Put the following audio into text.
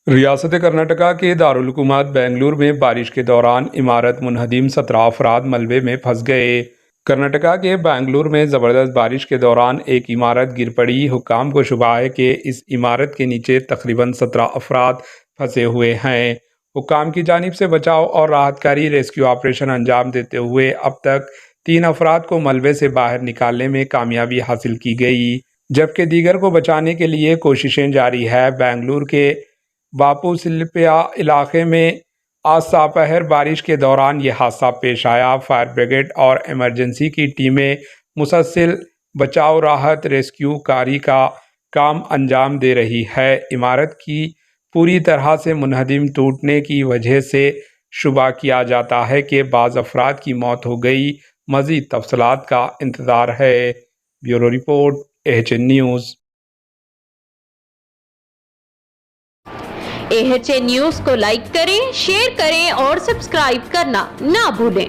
ریاست کرناٹکا کے دارالحکومت بنگلور میں بارش کے دوران عمارت منہدم 17 افراد ملبے میں پھنس گئے۔ کرناٹکا کے بنگلور میں زبردست بارش کے دوران ایک عمارت گر پڑی۔ حکام کو شبہ ہے کہ اس عمارت کے نیچے تقریباً 17 افراد پھنسے ہوئے ہیں۔ حکام کی جانب سے بچاؤ اور راحت کاری ریسکیو آپریشن انجام دیتے ہوئے اب تک 3 افراد کو ملبے سے باہر نکالنے میں کامیابی حاصل کی گئی، جبکہ دیگر کو بچانے کے لیے کوششیں جاری ہیں۔ بنگلور کے باپو سلپیا علاقے میں آج ساپہر بارش کے دوران یہ حادثہ پیش آیا۔ فائر بریگیڈ اور ایمرجنسی کی ٹیمیں مسلسل بچاؤ، راحت، ریسکیو کاری کا کام انجام دے رہی ہے۔ عمارت کی پوری طرح سے منہدم ٹوٹنے کی وجہ سے شبہ کیا جاتا ہے کہ بعض افراد کی موت ہو گئی۔ مزید تفصیلات کا انتظار ہے۔ Bureau report, AHN news. AHN news کو لائک کریں، شیئر کریں اور سبسکرائب کرنا نہ بھولیں۔